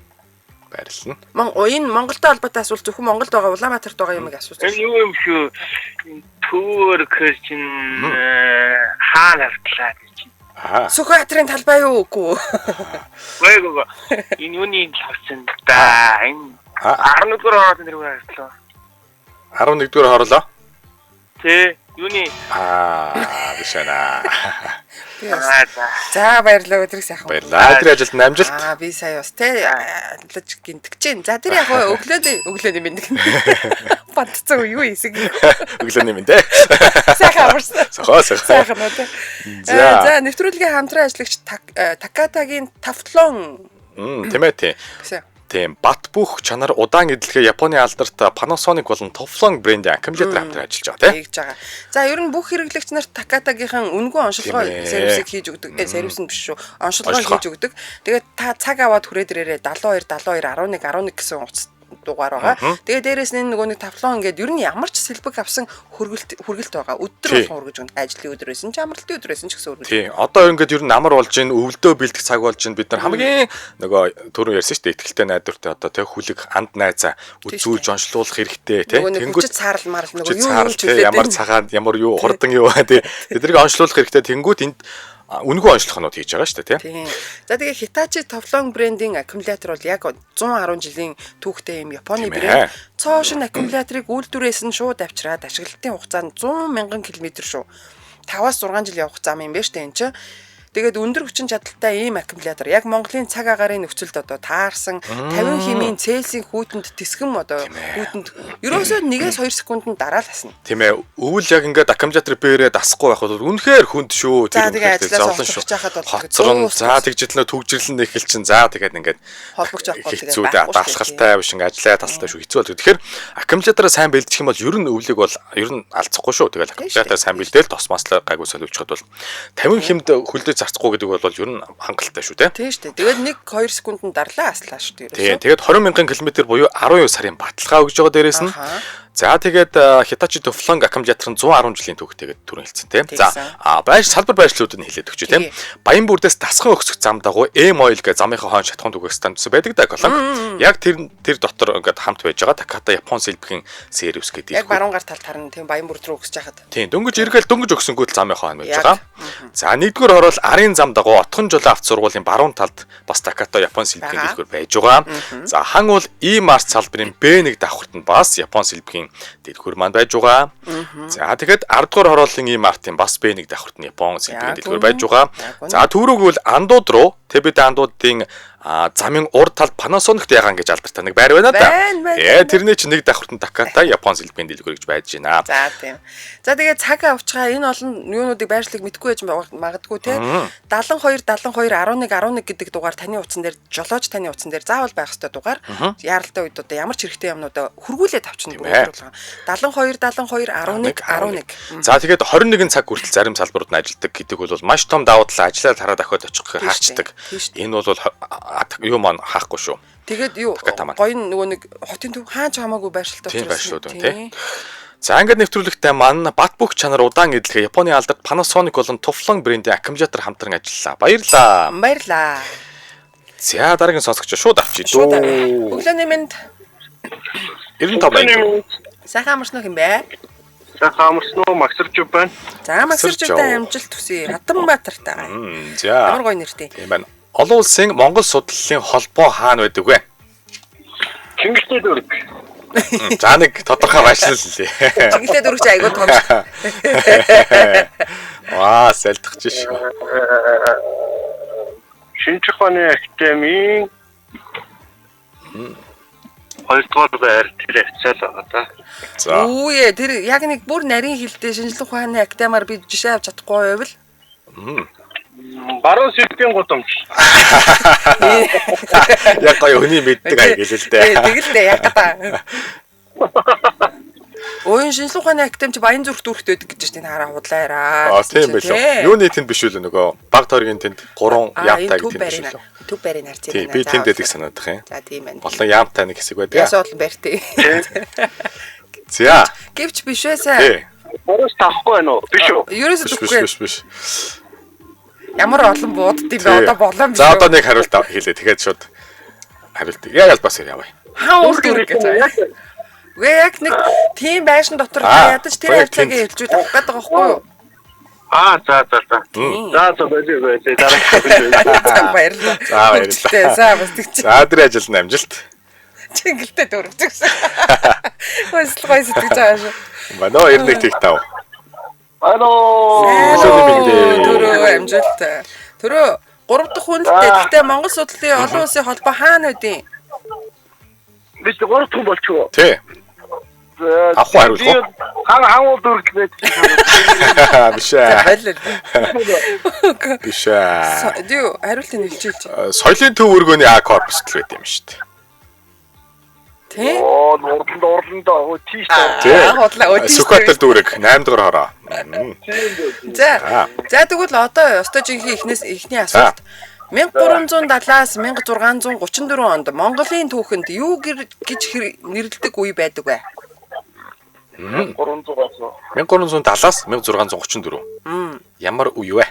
Байрлал нь. Энэ Монголтой холбоотой асуулт зөвхөн Монголд байгаа Улаанбаатарт байгаа юмыг асууж байна. Юу юм шүү. Төвөр кэрчин хаана автлаа гэж. Сүхбаатарын талбай юу үгүй. Гойгоо. Энэ юуны тавцсан да. Энэ 11-р ороод нэрвээ автлаа. 11-р хорлоо. Тэ юуны биш байна. За баярлалаа өдрийг сайхан. Баярлалаа. Өдрийн ажилд амжилт. Би сая бас тэ алж гинтгэж байна. За тэр яг өглөөний мэнд. Бантцсан юу хийсэг. Өглөөний мэнд ээ. Сайхан амарсан. Сайхан уу тэ. За нэвтрүүлгийн хамтран ажиллагч Такатагийн тавтлон. Тэмээ тий. Тийм бат бүх чанар удаан эдлэгээ Японы алдарт Panasonic болон Teflon брендийн аккумулятор хамтран ажиллаж байгаа тийм. Хийж байгаа. За ер нь бүх хэрэглэгч нарт Takatagийнхан үнэгүй оншилгоо сервисийг хийж өгдөг. Сервис нь биш шүү. Оншилгоо хийж өгдөг. Тэгээд та цаг аваад хүрээд ирээрээ 72 11 гэсэн утас дугаар байгаа. Тэгээ дээрээс нь нөгөө нэг тавлон ингээд ер нь ямар ч сэлбэг авсан хүргэлт байгаа. Өдөр болгон үргэж байна. Ажлын өдрөөс нь ч амралтын өдрөөс нь ч гэсэн үргэж. Тий. Одоо ингээд ер нь амар болж гин өвлдөө бэлдэх цаг болж гин бид нар хамгийн нөгөө түрүү ярьсан шүү дээ. Ихтгэлтэй найдвартай одоо тэг хүлэг анд найзаа үзүүлж онцлуулах хэрэгтэй тий. Тэнгүүд цаарл марл нөгөө юу ч үлээ. Ямар цагаан ямар юу хурдан юу тий. Тэднийг онцлуулах хэрэгтэй. Тэнгүүд энд үнэгүй онцлогнууд хийж байгаа шүү дээ тий. За тэгээ Hitachi Teflon брендийн аккумулятор бол яг 110 жилийн түүхтэй юм Японы брэнд. Цоо шин аккумуляторыг үйлдвэрээс нь шууд авчираад ашиглалтын хугацаа нь 100,000 км шүү. 5-аас 6 жил явах зам юм байна штэ энэ чинь. Тэгээд өндөр хүчин чадалтай ийм аккумулятор яг Монголын цаг агаарын нөхцөлд одоо таарсан 50 хэмийн Цельсийн хүүтэнд тэсгэм одоо хүүтэнд ерөөсөө 1-2 секундэд дараа л хасна. Тийм ээ. Өвөл яг ингээд аккумулятор бээрээ дасахгүй байх бол үнэхээр хүнд шүү. За тэгээд ажилласаа зовлон хахад бол хоцрон за тэгжидлээ төгжрлэн нэхэл чин за тэгээд ингээд холбогч авахгүй тэгээд хэцүү даалхалтай биш ингээд ажиллаа тасалтай шүү хэцүү бол. Тэгэхээр аккумулятороо сайн бэлдэх юм бол ер нь өвлийг бол ер нь алцахгүй шүү. Тэгээд аккумулятор сайн бэлдээл тосмослоо гайгүй солиулчихад бол 50 хэмд хөлдөө зарцахгүй гэдэг бол ер нь хангалттай шүү те. Тийм шүү дээ. Тэгээд 1-2 секундэд дарлаа аслаа шүү дээ. Тийм. Тэгээд 20 мянган километр буюу 12 сарын баталгаа өгж байгаа дээрээс нь за тэгээд Hitachi Tuflon аккумулятор нь 110 жилийн түүхтэйгээд түрэн хэлсэн тийм. За байш салбар байршлуудыг нь хэлээд өгч тийм. Баян бүрдээс дасхан өгсөх зам дагуу M-oil гэх замынхаа хойно шатхуун түгээх станц байдаг да колонк. Яг тэр дотор ингээд хамт байж байгаа Takata Япон сэлбэхийн сервис гэдэг. Яг баруун гар талд харна тийм баян бүрд рүү өгсөж хахад. Тийм дөнгөж эргээл дөнгөж өгсөнгүүт замынхаа хойно байж байгаа. За нэгдүгээр орол арын зам дагуу Отхон жолоо авто сургуулийн баруун талд бас Takata Япон сэлбэхийн дэлгүүр байж байгаа. За хан бол E-Mart салбарын B1 давхарт нь бас Япон сэлбэхийн дэлгүүр маань байж байгаа. За тэгэхэд 10 дугаар хорооллын E-Mart-ын бас B1 давхарт нь Япон сэлбэгийн дэлгүүр байж байгаа. За түрүүг бол андууд руу Тэбэд андуудын замын урд талд Panasonic ягаан гэж алдартай нэг байр байна да. Тэрний чинь нэг давхарт нь Takata Япон сэлбэгийн дэлгүүр гэж байж байна. За тийм. За тэгээд цаг авчгаа энэ олон юунуудыг байршлыг мэдгүй байж магадгүй те. 72 72 11 11 гэдэг дугаар таны утсан дээр жолооч таны утсан дээр заавал байх ёстой дугаар. Яаралтай үед одоо ямар ч хэрэгтэй юмнуудаа хургуулээд авчна бүгд. 72 72 11 11. За тэгээд 21 цаг хүртэл зарим салбарууд нь ажилладаг гэдэг бол маш том давуу тал ажиллаад хараад ахад очих гэхээр хаачдаг. Энэ бол юу маань хаахгүй шүү. Тэгээд юу гоё нөгөө нэг хотын төв хаач хамаагүй байршилтай учраас байршлууд байна тий. За ингээд нэвтрүүлэгтээ маань бат бөх чанар удаан эдлэх Японы алдарт Panasonic болон Tuflon брендийн аккумулятор хамтран ажиллалаа. Баярлаа. Баярлаа. За дараагийн сонсогч шууд авчий дөө. Өглөөний мэнд 95 байна. Сайхан амарсноо юм бэ? Сайхан амарсноо Максэрч байна. За Максэрчтай амжилт хүсье. Хатанбаатартай. За. Ямар гоё нэртэй. Тийм байна. Олон улсын Монгол судлалын холбоо хаана байдаг вэ? Чингэлтэй дөрөв. За нэг тодорхой байшлал лээ. Чингэлтэй дөрөв чи айгуу том. Ваа, сэлдэж шүү. Шинжлэх ухааны академийн 2-р байр тэр хацаал байгаа да. За. Үүе тэр яг нэг бүр нарийн хилтэй шинжлэх ухааны академиар би жишээ авч чадахгүй байвал. Баруун сэлбийн гудамж. Яг гоё хүний мэддэг аяг л л дээ. Тэгэл дээ яг та. Өөний шинжлэх ухааны академи чи Баян зүрх дүүрэгт байдаг гэж чинь хараа худлаараа. Тийм байлоо. Юуны тэнд биш үү нөгөө баг тойргийн тэнд 3 яамтай гэдэг тэнд биш үү? Төв барийн харц юм байна. Би тэнд байдаг санагдах юм. За тийм байна. Болон яамтай нэг хэсэг байдаг. Ясаа болон барьтээ. За. Гэвч биш ээ сайн. Борос таахгүй байна уу? Биш үү? Ерөөсөө түхгүй. Биш. Ямар олон буудд юм бэ? Одоо боломж. За одоо нэг хариулт хэлээ. Тэгээд шууд хариулт. Яг албаас яваа. Хаа уул дүрэг гэж. Үгүй яг нэг тийм байшин дотор ядаж тэр харьцаагийн хэлжүүд авах гэдэг байгаа байхгүй юу? За. За байлээ. Дараа. Баярлалаа. За баярлалаа. За бас тэгч. За тэр ажил нь амжилт. Чингэлтэй дөрөв гэсэн. Хөөсөл гоё сэтгэж байгаа шүү. Манай 91 тэг тав. Төрөө амжилт. Төрөө 3 дахь хүн л дээ. Гэтэ Монгол судлалын олон улсын холбоо хаана байдیں۔ Бид 3 дахь болчихоо. Тий. Авах хариулт. Хангуул дүрглээд. Биш ээ. Байлаа. Биш ээ. Дүү хариултыг хэлчихэж. Соёлын төв өргөний А корпус л байт юм шүү дээ. Тий? Орлондоо тийш. Сүхбаатар дүүрэг 8 дугаар хороо. За тэгвэл одоо өстой жинхэнэ эхний асуулт 1370-аас 1634 онд Монголын түүхэнд юу гэж нэрлэдэг үе байдаг вэ? 1370-аас 1634. Ямар үе вэ?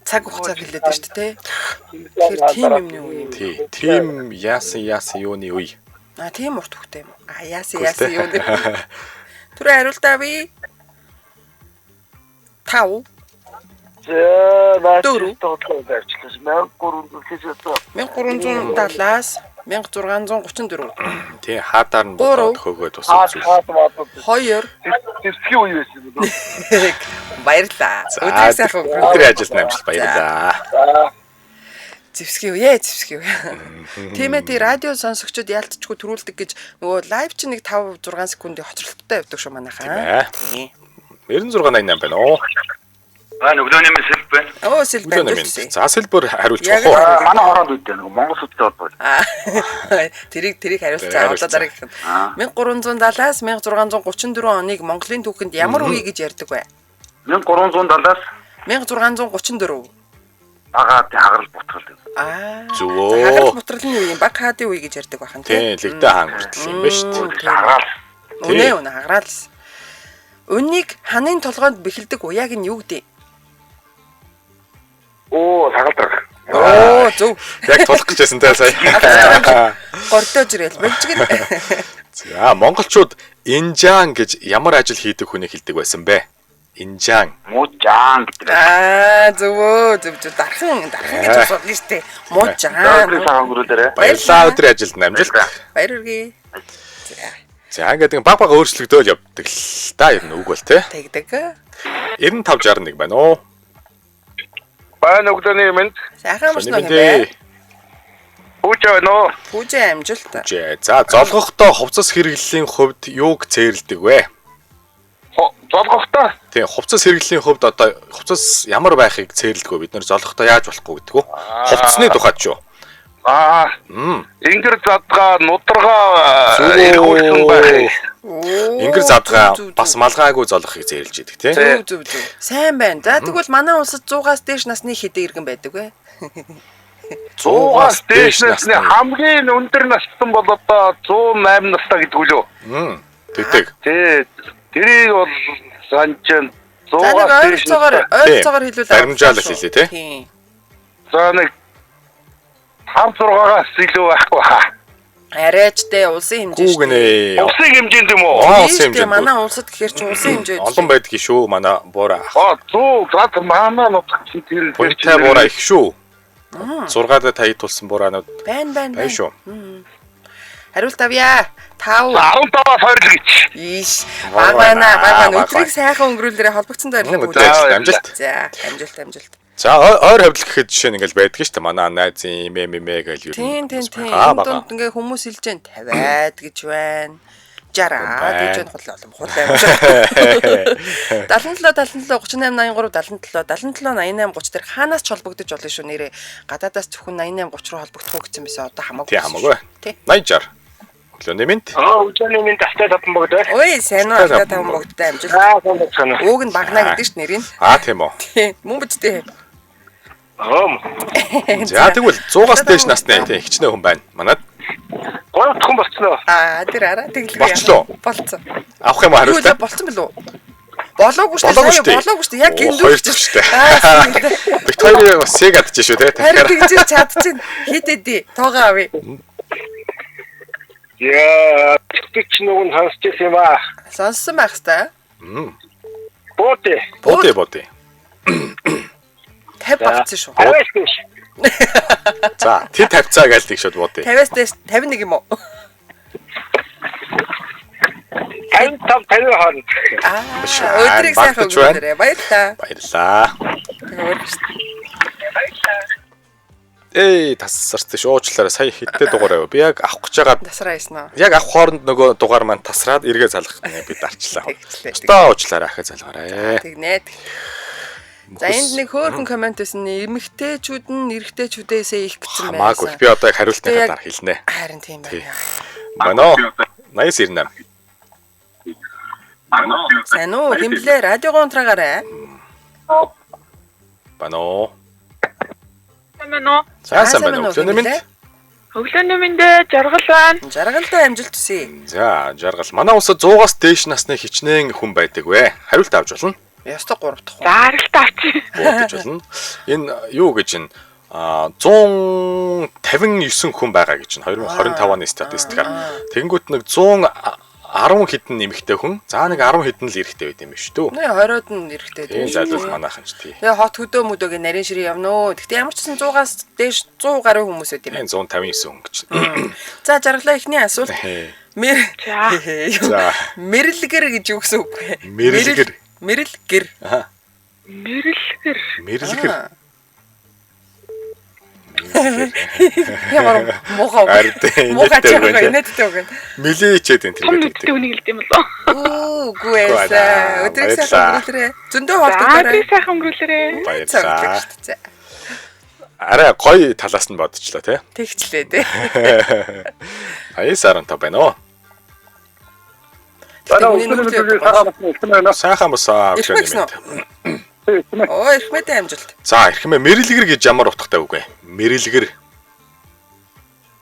Цаг хугацаа хэлээд байна шүү дээ. Тэгэхээр тийм юмны үе юм. Тий. Тийм яасан юуны үе. Тийм урт хөхтэй юм. Яасан юуны. Түрээ хариултаа би 5. За, Дөрөв. 1370-аас 1370-аас 1634. Тий, хаадаар нь Гурав. бодоод хөгөө тусах зүйл. 2. Тэсгийн үе байсан юм. Баярлаа. За, Өдрийг сайхан өнгөрөв. өдрийн ажилд амжилт баярлаа. Зевсгийн үе. Тийм ээ, тий радио сонсогчдод яалтчгүй төрүүлдэг гэж нөгөө лайв чи нэг 5 6 секундын хоцролттой явдаг шүү манайхаа. Тийм ээ. 9688 байна уу? Өглөөний мэс хэлб байна. Оо сэлбэн Өглөөний дүүсээ. минь. За сэлбэр хариулж Яг болох уу? л- Манай хороод үүдтэй нэг Монгол Сүттэй холбоо. Тэрийг хариулцгаа одоо дараагийн. 1370-аас 1634 оныг Монголын түүхэнд ямар үе гэж ярьдаг вэ? 1370-аас 1634. агаад хагарал бутгал. Зүгөө. Хагарал бутралны үе, баг хаадын үе гэж ярьдаг бахан Тий, лэгдээ хаан хүртэл юм ба шүү дээ. Хагаал. Үнэ хагаал. Үннийг ханын толгойд бэхэлдэг уяаг нь юу гэдэг? Оо, хагалдаг. Оо зөв. Яг тулах гэжсэн те сая. Гордож ирэл болжгэн. За, монголчууд инжаан гэж ямар ажил хийдэг хүнийг хэлдэг байсан бэ? Инжаан. Муужаан гэдэг. Зөв дархан гэж асуудал шүү дээ. Муужаан. Сайхан өнгөрүүлээрэ. Баярлалаа өдрийн ажилд амжилт. Баяр хүргэе. За, ингээд баг өөрчлөгдөөл явдаг л да ер нь үг бол те. Тэгдэг. 9561 байна уу? Байна өглөөний минь. Сайхан амарч нэг юм бэ? Хүүч байна уу? Пүүжээ амжилт. За, золгохдоо хувцас хэрэглэлийн хувьд юуг цээрлдэг вэ? Золгохтой. Тийм, хувцас хэрэглэлийн хувьд одоо хувцас ямар байхыг цээрлдэг вэ? Бид нэр золгохдоо яаж болохгүй гэдэг үү? Хувцсны тухайд шүү. Ингэр задгаа нударгаа эргүүлсэн байх. Ингэр задгаа бас малгайгүй золгохыг цээрлж идэг тийм. Зөв. Сайн байна. За тэгвэл манай улсад 100-аас дээш насны хэдэн иргэн байдаг вэ? 100-аас дээш насны хамгийн өндөр настай бол одоо 108 настай гэдэг үлээ. Тэгдэг. Тий. Тэрийг бол санчаа 100-аас дээш ойролцоогоор хэлвэл баримжаалал хэлээ тий. За нэг 5-6-аас илүү байхгүй хаа. Арайчтэй улсын хэмжээ. Гүгнээ. Улсын хэмжээнд юм уу? Улсын хэмжээнд. Манай улсад гэхэр чи улсын хэмжээ. Олон байдаг шүү манай буура. 100 гад манай нутаг чи тэр Понтай буура их шүү. 6-аад таяд тулсан бураанууд байна. байна шүү. Хариулт авъя. 5 15-аас 2 л гэж. Иш. Баг байна. Өдрийг сайхан өнгөрүүлээрэ холбогдсон дайрлаг. Амжилт. За, амжилт. За, ойр хавьлах гэхэд жишээ нь ингээл байдаг шүү дээ. Манай найзын мемэ гэж юу. Тийм. Дунд ингээ хүмүүс хэлж जैन 50-аад гэж байна. 60-аад гэж байна хул амжилт. 77 38 83 77 88 30 дээр хаанаас ч холбогдож болно шүү нэрээ. Гадаадаас зөвхөн 88 30 руу холбогдох уу гэсэн байсан. Одоо хамаагүй. Тий хамаагүй. 80 60. Өглөөний минь. Өглөөний минь тастай татсан богд. Ой, сайн уу ахта таван богдтой амжилт. Сайн. Ууг нь багнаа гэдэг ш нэрийн. Тийм үү. Мөн бичтэй. За тэгвэл 100-аас дээш насны тий хичнээн хүн байна. Манад Гойдхон болцсон уу? Тэр араа тэглээ. Болчлоо. Болцсон. авах юм хариултаа. Болцсон билүү? Болоогүй шүү дээ. Яг гиндүү шүү дээ. Бит хоёрыг бас яг адчих шүү те. Харин тэгж чадчих. Хитэдий. Тоогоо авъя. Яа, тэгч нүг нь хансч юм аа. Сонссон байх хэвээр. Бууди. 50 багцсан шүү. 50-аас дээш. За, тэр 50 цаа гэлдэг шууд буудъя. 50-аас дээш 51 юм уу? 55 50 хооронд. Өдрийг сайхан өнгөрөөрэй. Баярлалаа. Тасарч уучлаарай. Сая хиттэй дугаар аваа. Би яг авах гэж байгаа. Тасраа яснаа. Яг авах хооронд нөгөө дугаар маань тасраад эргээ залгах би дарчлаа. Өстөө уучлаарай ахаа залгаарай. Тэгнэ. За энд нэг хөөрхөн комент байсан. Эмэгтэйчүүд нь эрэгтэйчүүдээсээ их гэсэн байсан. Хамаагүй. Би одоо яг хариултны талаар хэлнэ. Харин тийм байна. Манай 8098. Сайн уу? Химлээ радиогоо унтраагаарай. Бано. Мэнэ. Сайн өглөөний минь. Өглөөний минь жаргал байна. Жаргалтай амжилт хүсье. За, жаргал. Манай улсад 100-аас дээш насны хичнээн хүн байдаг вэ? Хариулт авч болно. Ястаа 3 дахь. Даралт авч. Буудаж болно. Энэ юу гэж энэ 159 хүн байгаа гэж байна. 2025 оны статистикаар. Тэгэнгүүт нэг 110 10 хэдэн нэмэгтэй хүн. За нэг 10 хэдэн л эрэхтэй байд юм биш үү? Нэ 20-од нь эрэхтэй Тийм зайлуул манайхан ч тий. Тэгээ хот хөдөө мөдөөгийн нарийн ширээ явна уу. Гэхдээ ямар ч гэсэн 100-аас дээш 100 гаруй хүмүүс байт юм байна. 159 хүн гэж. За жаргалаа ихний асуулт. За. Мэрэлгэр гэж юу гэсэн үг вэ? Мэрэлгэр. Мэрэлгэр. Аа. Мэрэлгэр. Мэрэлгэр. Ямар мохоо. Мохоо инээдтэй үг. Миличээд энэ Том мэддэг үнийг хэлдэм болоо. Үгүй ээ. Өдрийг сайхан өнгөрүүлээрэ. Зөндөө холдогдорой. Өдрийг сайхан өнгөрүүлээрэ. Баярлалаа. Арай гоё талаас нь бодчихлоо тий. Тэгчлээ тий. Аясарантай байна уу? Сайхан босоо гэж байна. Оо, их мэт амжилт. За, эрхмээ мэрэлгэр гэж ямар утгатай үг вэ? Мэрэлгэр.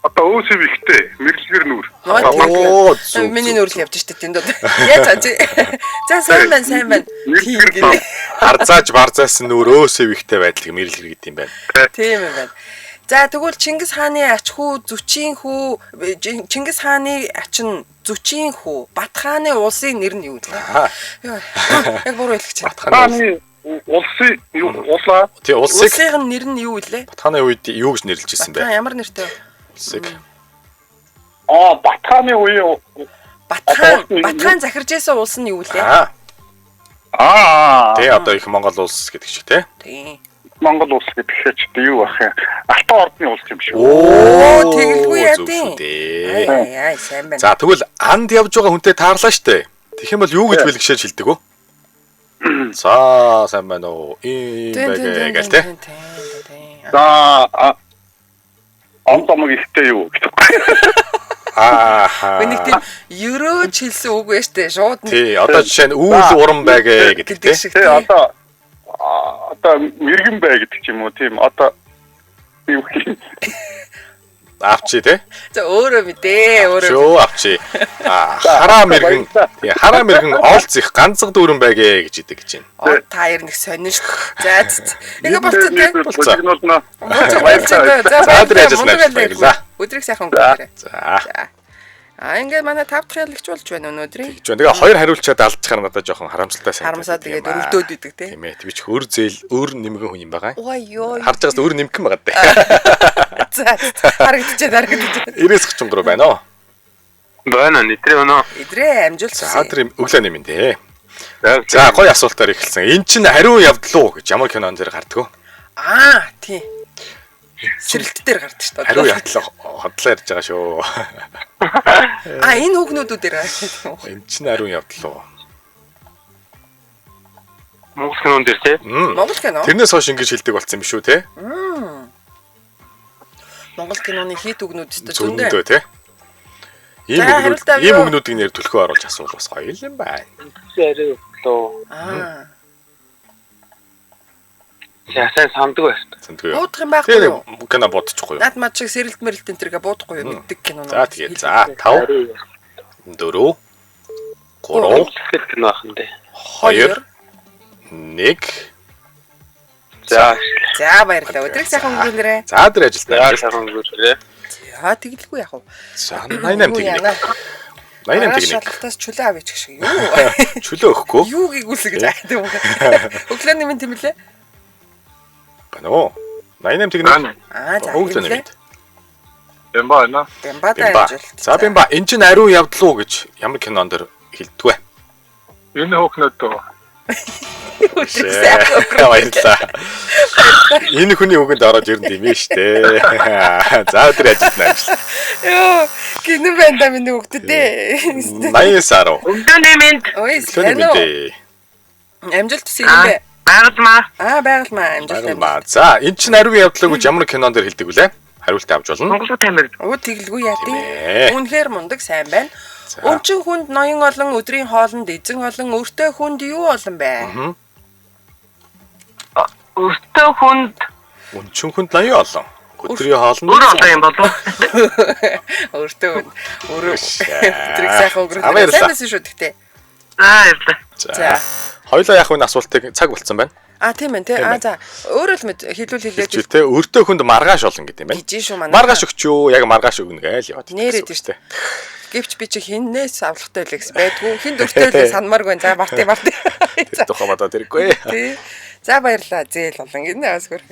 Одоо өөсөв ихтэй мэрэлгэр нүр. Оо, миний нүрл явж штэ тэнд. Яа цаа. За, сайн байна. Харзааж барзаас нүрөөсөв ихтэй байдлыг мэрэлгэр гэдэг юм байна. Тийм юм байна. За тэгвэл Чингис хааны ач хүү зүчийн хүү Чингис хааны ач нь зүчийн хүү Бат хааны улсын нэр нь юу вэ? Яг буруу хэлчихэ. Бат хааны улсын улаа. Тий улсыг улсын нэр нь юу вэ? Бат хааны үед юу гэж нэрлэжсэн бэ? Ямар нэртэй вэ? Улсыг. Бат хааны үе. Бат хаан захирж байсан улс нь юу вэ? Тий одоо их Монгол улс гэдэг шиг тий. Тий. Монгол улс гэдэг ч юу ах юм. Алтан ордны улс юм шүү. Оо, тэгэлгүй яа тийм. Яа, сайн байна. За тэгвэл анд явж байгаа хүнтэй таарлаа штэ. Тэгэх юм бол юу гэж бэлгшээж хэлдэг вэ? За, сайн байна уу? Ийм байгаад тий. За антомог ихтэй юу гэдэг. Нэг тийм ерөөж хэлсэн үг вэ штэ. Шууд нэг. Тий, одоо жишээ нь үүл уран байгээ гэдэг тий. Тий, одоо мэрэгэн бай гэдэг ч юм уу тийм одоо юу гэх юм. Авчи тий. За өөрөө мэдээ, өөрөө. Шөө авчи. Хараа мэрэгэн. Тий, хараа мэрэгэн олц их ганцхан дүүрэн байгээ гэж идэг гэж байна. Та хоёр нэг сонин шүү. За. Ингээ болцоо тий. За, тэр ажиллана баярлаа. Өдрийг сайхан өнгөрөөрэй. За. Ингээ манай 5 дахь ялагч болж байна өнөөдрийн. Тэгээ хоёр хариулчаад алдчихаар надад жоохон харамсалтай санагдав. Харамсаад тэгээд өрөвдөөд идэг тий. Тийм ээ. Твич өр зээл өр нэмгэн хүн юм байгаа. Ой ёо. Харж байгаас өр нэмгэн байгаа дээ. За. Харагдчихэд. 93 байна уу? Байна нэтрээ өнөө. Идрээ амжилт. За тэр өглөө нэмэн дээ. За гоё асуултаар эхэлсэн. Эн чинь хариу явдал уу гэж ямар кинон дээр гардаг вэ? Тий. Сэрэлт дээр гардаг шүү дээ. Хариу явдал хотлоо ярьж байгаа шүү. Энэ хүүхнүүдүүдээр гардаг. Эн чинь хариу явдал уу? Монгол кинон дээр тий. Монгол кино. Тэрнээс хойш ингэж хэлдэг болсон юм шүү те. Монгол киноны хит үгнүүд өстө зөндөө те. Ийм үгнүүдийг нэр төлхөө оруулж асуул бас гоё юм байна. Хариу лөө. Яасан санддаг байсан. Санддаг. Буудах юм байхгүй юу? Кино бодчихгүй юу? Наад мад шиг сэрэлт мэрэлт энэ төргээ буудахгүй юу? Мэддэг кино. За тэгээ. За 5 4 3 кино ахын дээ. 2 1 За баярлалаа. Өдрийг сайхан өнгөрүүлээрэй. За тэр ажилтнаа. Сайхан өнгөрүүлээрэй. За тэгэлгүй яах вэ? За 88 тэгнэ. 88 тэгнэ. Шалгалтаас чөлөө авъяч гэх шиг юу? Чөлөө өгөхгүй. Юу гигүүлсэ гэж айдаг юм. Өглөөний минь тэмэлээ. Байна уу? 88 тэгнэ. За. Өглөөний минь. Бэмба байна. Бэмба амжилт. За бэмба эн чинь ариун явдал уу гэж ямар кинон дэр хэлдэг вэ? Энэ хөөхнөд тоо. Баярлалаа. Энэ хүний үгэнд ороод ирэн димээ штэ. За тэр ажилтнаа. Йоо, кино бэнда миний өгдөө. 89 Өглөөний минь. Ой, hello. Амжилт хүсье. Байгалмаа. Байгалмаа амжилт. За энэ чинь ариун явдал гэж ямар кинон дэр хэлдэг вүлээ? Хариулт авч болно. Монгол тамир. Тэгэлгүй яа тийм. Үнэхээр мундаг сайн байна. Өнчин хүнд ноён олон өдрийн хоолнд эзэн олон өртөө хүнд юу олон бэ? Өртөө хүнд өнчин хүнд ноён олон өдрийн хоолнд өөр олон юм болов. Өртөө хүнд өөрөө өдрийг сайхан өнгөрүүлээ. Сайн байсан шүү гэхдээ. Баярлалаа. За. Хоёлоо яг энэ асуултыг цаг болцсон байна. Тийм ээ тий. За өөрөө л мэд хэлүүлээд тий. Өртөө хүнд маргааш олон гэдэг юм байна. Гижээ шүү манай. Маргааш өгч юу? Яг маргааш өгнө гээл яваад. Нэрээд шүү дээ. Гэвч би чи хиннээс авлагтай байлаа гэсэн байдгүй. Хин дөртэй байлаа санамааргүй. За марти. Тухайн бодоод ирэхгүй. Тий. За баярлаа. Зээл болон гинэ бас хөрх.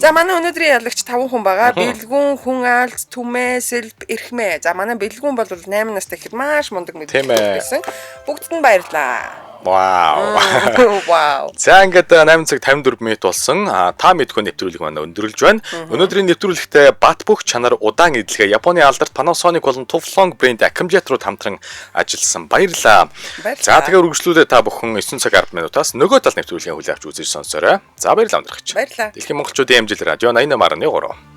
За манай өнөөдрийн ялагч 5 хүн байгаа. Бэлгүүн, хүн алц, түмээ, сэлб, эрхмээ. За манай бэлгүүн бол 8 настай гэхэд маш мундаг мэдээлэл байсан. Бүгдд нь баярлаа. Вау. Вау. За ингээд 8 цаг 54 минут болсон. Та мэдгүй нэвтрүүлэг маань өндөрлөж байна. Өнөөдрийн нэвтрүүлэгтээ бат бөх чанар удаан эдлэгээ Японы алдарт Panasonic болон Tuflong брэнд аккумулятор руу хамтран ажилласан. Баярлалаа. За тэгээ үргэлжлүүлээ та бүхэн 9 цаг 10 минутаас нөгөө тал нэвтрүүлгийн хүлээ авч үзэж сонсоорой. За баярлалаа өнөрч. Баярлалаа. Дэлхийн монголчуудын хэмжил радио 88.3.